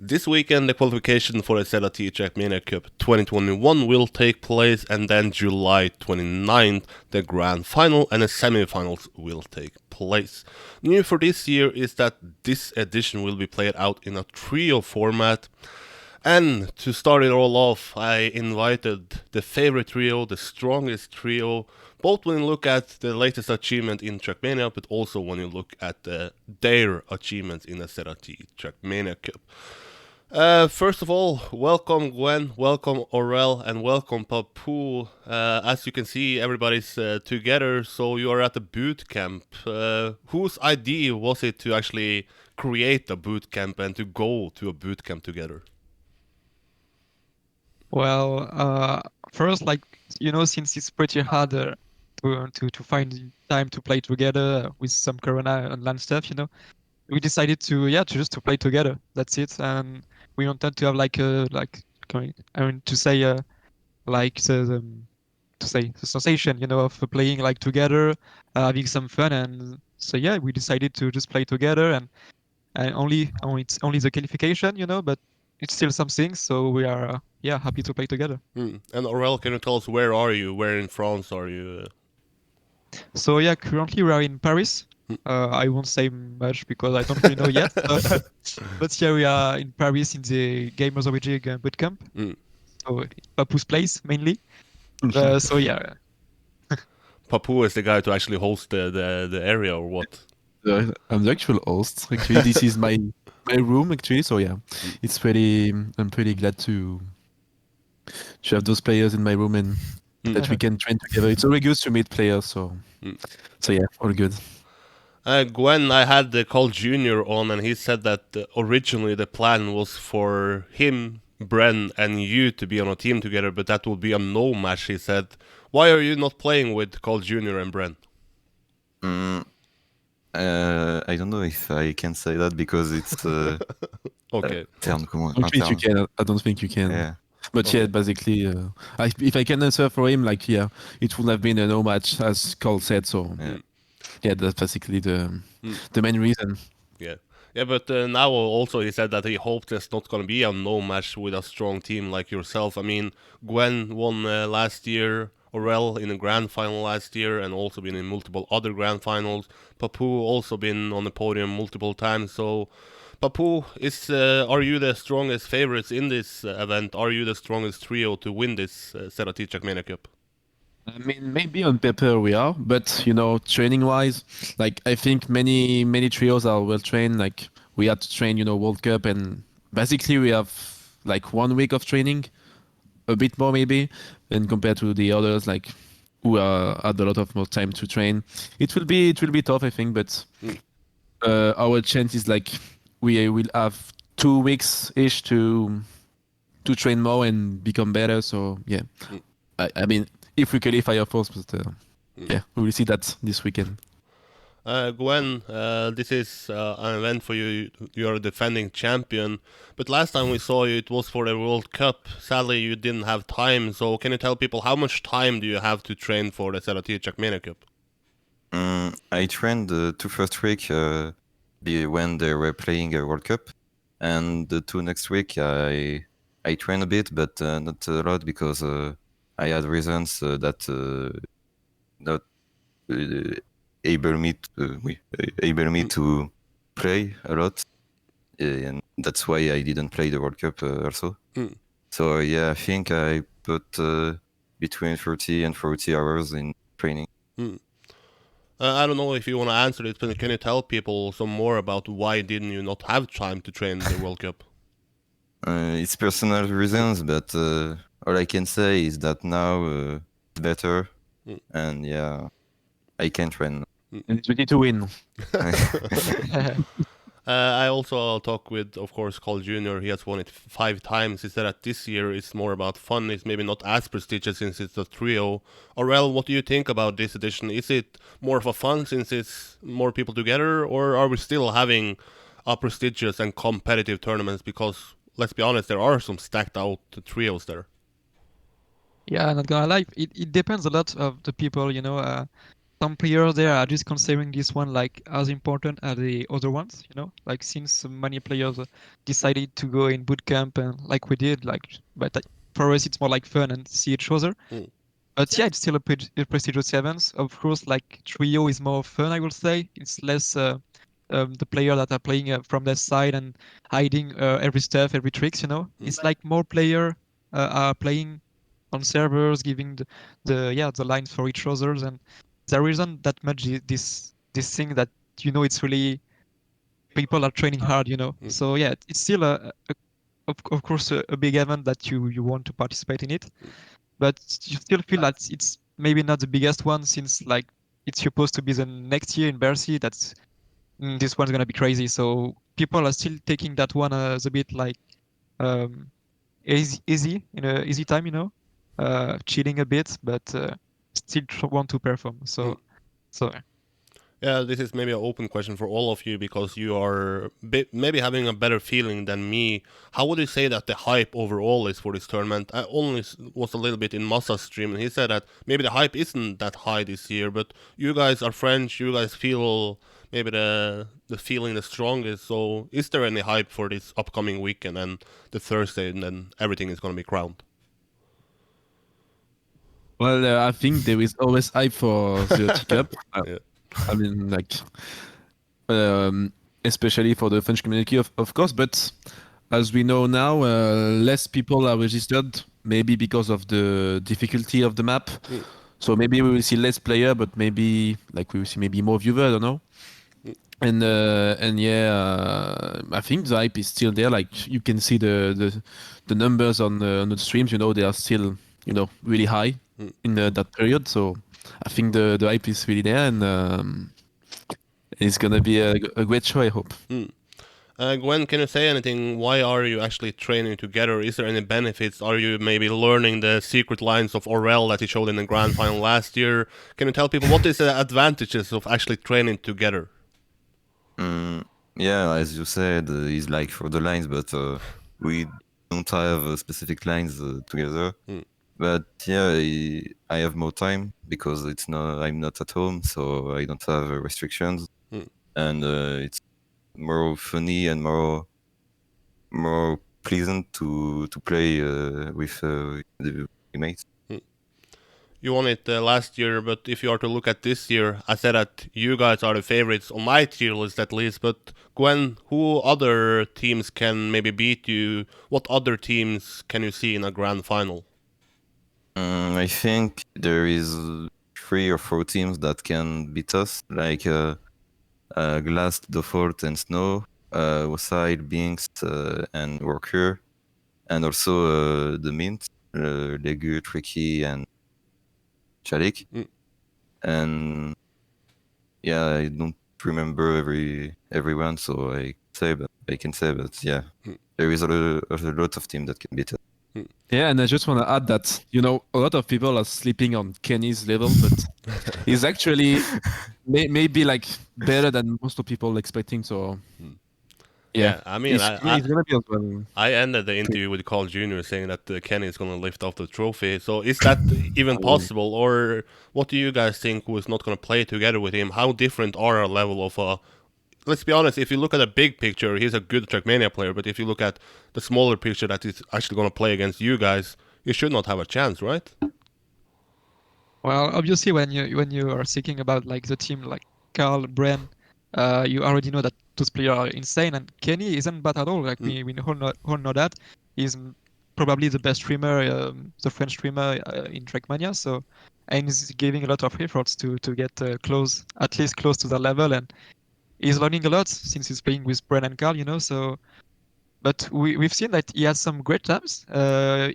This weekend, the qualification for the ZrT Trackmania Cup 2021 will take place, and then July 29th, the grand final and the semi-finals will take place. New for this year is that this edition will be played out in a trio format. And to start it all off, I invited the favorite trio, the strongest trio, both when you look at the latest achievement in Trackmania, but also when you look at their achievements in the ZrT Trackmania Cup. First of all, welcome Gwen, welcome Aurel, and welcome Papou. As you can see, everybody's together, so you are at the bootcamp. Whose idea was it to actually create a bootcamp and to go to a bootcamp together? Well, first, since it's pretty hard to find time to play together with some Corona online stuff, we decided to just to play together. That's it, and we wanted to have the sensation, of playing together, having some fun, and so yeah, we decided to just play together, and it's only the qualification, but it's still something. So we are happy to play together. And Aurel, can you tell us where are you? Where in France are you? So yeah, currently we are in Paris. I won't say much because I don't really know yet. But yeah, we are in Paris in the Gamers Origin Bootcamp. So Papou's place mainly. So yeah. Papou is the guy to actually host the area, or what? I'm the actual host. Actually, this is my room. Actually, so yeah, it's pretty. I'm pretty glad to have those players in my room and that we can train together. It's always good to meet players. So yeah, all good. Gwen, I had Carl Jr. on, and he said that originally the plan was for him, Bren, and you to be on a team together, but that would be a no match. He said, "Why are you not playing with Carl Jr. and Bren?" I don't know if I can say that because it's okay. I don't think you can. Yeah. But yeah, basically, if I can answer for him, it would have been a no match, as Carl said. So yeah, that's basically the main reason. Yeah, but now also he said that he hopes there's not going to be a no match with a strong team like yourself. I mean, Gwen won last year, Aurel in the grand final last year, and also been in multiple other grand finals. Papou also been on the podium multiple times. So, Papou, are you the strongest favorites in this event? Are you the strongest trio to win this ZrT Trackmania Cup? I mean, maybe on paper we are, but training-wise, I think many trios are well trained. We had to train, World Cup, and basically we have 1 week of training, a bit more maybe, and compared to the others, who had a lot of more time to train. It will be tough, I think, but our chance is we will have 2 weeks ish to train more and become better. So yeah, I mean, if we qualify, of course, but yeah, we will see that this weekend. Gwen, this is an event for you. You're a defending champion, but last time we saw you, it was for the World Cup. Sadly, you didn't have time. So, can you tell people how much time do you have to train for the ZrT Trackmania Cup? I trained the 2 first week when they were playing a World Cup, and the 2 next week I trained a bit, but not a lot because I had reasons that not able me to play a lot, and that's why I didn't play the World Cup also. So yeah, I think I put between 30 and 40 hours in training. I don't know if you want to answer it, but can you tell people some more about why didn't you not have time to train the World Cup? It's personal reasons, but all I can say is that now it's better, and yeah, I can train. And it's ready to win. I also talk with, of course, Carl Jr. He has won it 5 times. He said that this year is more about fun. It's maybe not as prestigious since it's a trio. Aurel, what do you think about this edition? Is it more of a fun since it's more people together, or are we still having a prestigious and competitive tournaments? Because, let's be honest, there are some stacked out trios there. Yeah, not gonna lie, it depends a lot of the people, some players there are just considering this one like as important as the other ones, you know, like since many players decided to go in bootcamp and like we did, like, but for us it's more like fun and see each other. But yeah, it's still a prestigious event. Of course, like trio is more fun, I will say. It's less the player that are playing from that side and hiding every stuff, every tricks, you know. It's like more player are playing on servers, giving the lines for each others, and there isn't that much this thing that, you know, it's really people are training hard, you know. So yeah, it's still of course a big event that you want to participate in it, but you still feel that it's maybe not the biggest one, since like it's supposed to be the next year in Bercy. That's this one's gonna be crazy. So people are still taking that one as a bit like easy in a easy time, you know, cheating a bit, but still want to perform. So Yeah, this is maybe an open question for all of you because you are maybe having a better feeling than me. How would you say that the hype overall is for this tournament? I only was a little bit in Massa's stream and he said that maybe the hype isn't that high this year, but you guys are French, you guys feel maybe the feeling the strongest. So is there any hype for this upcoming weekend and the Thursday and then everything is going to be crowned? Well, I think there is always hype for the ZrT Cup. Yeah. I mean, like, especially for the French community, of course. But as we know now, less people are registered, maybe because of the difficulty of the map. So maybe we will see less player, but maybe like we will see maybe more viewer. I don't know. And yeah, I think the hype is still there. Like you can see the numbers on the streams. You know, they are still really high in that period. So I think the hype is really there, and it's gonna be a great show, I hope. Gwen, can you say anything? Why are you actually training together? Is there any benefits? Are you maybe learning the secret lines of Aurel that he showed in the grand final last year? Can you tell people what is the advantages of actually training together? Yeah, as you said, he's like for the lines, but we don't have specific lines together. But yeah, I have more time because I'm not at home, so I don't have restrictions, and it's more funny and more pleasant to play with the teammates. You won it last year, but if you are to look at this year, I said that you guys are the favorites on my tier list at least. But Gwen, who other teams can maybe beat you? What other teams can you see in a grand final? I think there is 3 or 4 teams that can beat us, like Glass, Default, and Snow, Waside, Binks, and Worker, and also the Mint, Legu, Tricky, and Chalik. And yeah, I don't remember everyone, so I can say, but yeah, there is a lot of teams that can beat us. Yeah, and I just want to add that, a lot of people are sleeping on Kenny's level, but he's actually maybe like better than most of people expecting. So yeah, I mean, he's gonna be as well. I ended the interview with Carl Jr. saying that Kenny is going to lift off the trophy. So is that even possible, or what do you guys think? Who is not going to play together with him? How different are our level of let's be honest, if you look at the big picture, he's a good Trackmania player, but if you look at the smaller picture that he's actually going to play against you guys, you should not have a chance, right? Well, obviously, when you are thinking about like the team like Carl, Bren, you already know that those players are insane, and Kenny isn't bad at all. Like we all know that he's probably the best streamer, the French streamer in Trackmania. So, and he's giving a lot of efforts to get close, at least close to that level, and he's learning a lot since he's playing with Bren and Carl. You know, so. But we've seen that he has some great times.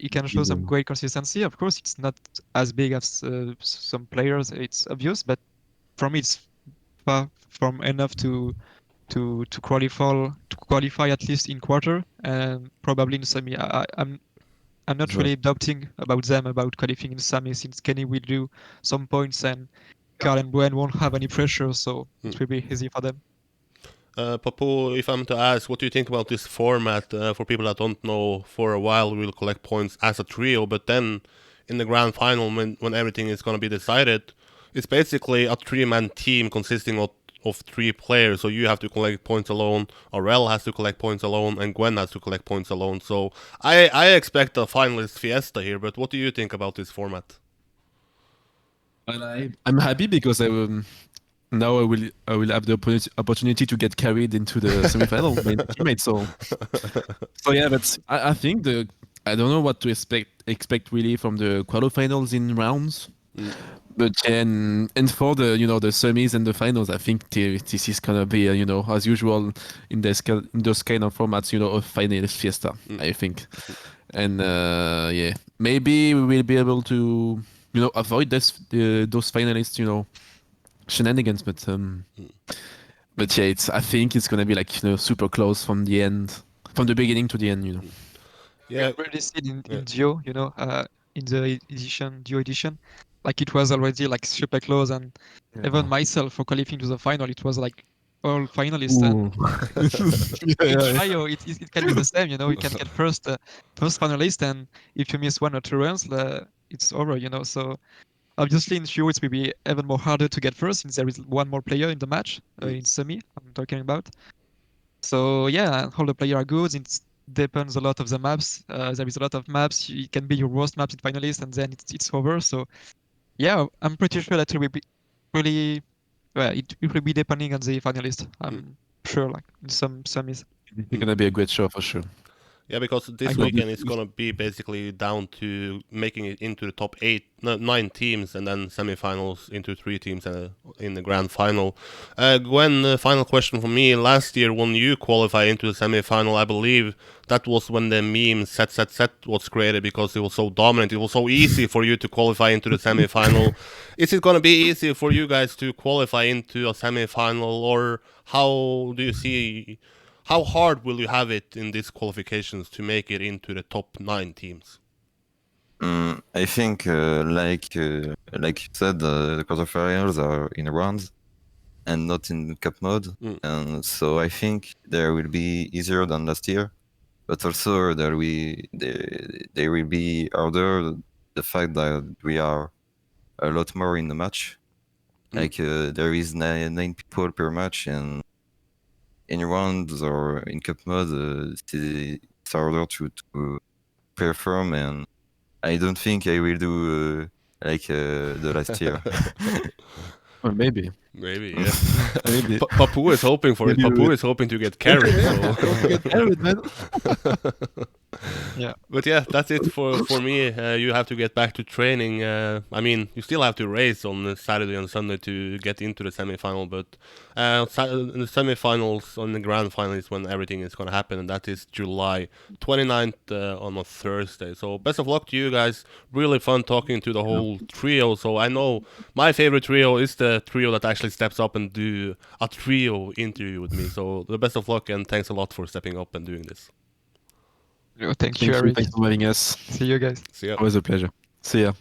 He can show some great consistency. Of course, it's not as big as some players. It's obvious, but for me, it's far from enough to qualify at least in quarter and probably in semi. I'm not really doubting about them about qualifying in semi, since Kenny will do some points and Carl and Buen won't have any pressure, so it will be easy for them. Papou, if I'm to ask, what do you think about this format? For people that don't know, for a while we'll collect points as a trio, but then in the grand final, when everything is going to be decided, It's basically a 3-man team consisting of 3 players, so you have to collect points alone, Aurel has to collect points alone, and Gwen has to collect points alone. So I expect a finalist fiesta here, but what do you think about this format? I'm happy because now I will have the opportunity to get carried into the semi-final with my teammates. So yeah, but I think I don't know what to expect really from the quarterfinals in rounds. But and for the the semis and the finals, I think this is gonna be as usual in those kind of formats, a finalist fiesta. I think, and yeah, maybe we will be able to avoid those finalists shenanigans, but yeah, I think it's gonna be like super close from the beginning to the end. Yeah, We already seen in Duo, in the Duo edition, like it was already like super close, and even myself for qualifying to the final, it was like all finalists. And in trio, it can be the same, you can get first finalist, and if you miss 1 or 2 rounds, it's over, So obviously in Duo it will be even more harder to get first since there is 1 more player in the match in semi. I'm talking about. So yeah, all the players are good. It depends a lot of the maps. There is a lot of maps. It can be your worst maps in finalist, and then it's over. So yeah, I'm pretty sure that it will be really. Well, it will be depending on the finalist. I'm sure, like in some semis. It's gonna be a great show for sure. Yeah, because this weekend is gonna be basically down to making it into the top 9 teams, and then semifinals into 3 teams in the grand final. Gwen, final question for me. Last year, when you qualify into the semifinal, I believe that was when the meme set was created because it was so dominant. It was so easy for you to qualify into the semifinal. Is it gonna be easy for you guys to qualify into a semifinal, or how do you see? How hard will you have it in these qualifications to make it into the top 9 teams? I think, like you said, the quarterfinals are in rounds and not in cup mode, and so I think there will be easier than last year, but also they will be harder. The fact that we are a lot more in the match, like there is 9 people per match, and in rounds or in cup mode, it's harder to perform, and I don't think I will do like the last year. Or maybe. Maybe, yeah. Maybe. Papou is hoping for it. Papou is hoping to get carried. So. Get carried, man. Yeah. But yeah, that's it for me. You have to get back to training. I mean, you still have to race on Saturday and Sunday to get into the semifinal, but the semifinals on the grand final is when everything is going to happen, and that is July 29th on a Thursday. So best of luck to you guys. Really fun talking to the whole trio. So I know my favorite trio is the trio that actually steps up and do a trio interview with me. So the best of luck, and thanks a lot for stepping up and doing this. Thank you, Eirik. Thanks for having us. See you guys. See ya. Always a pleasure. See ya.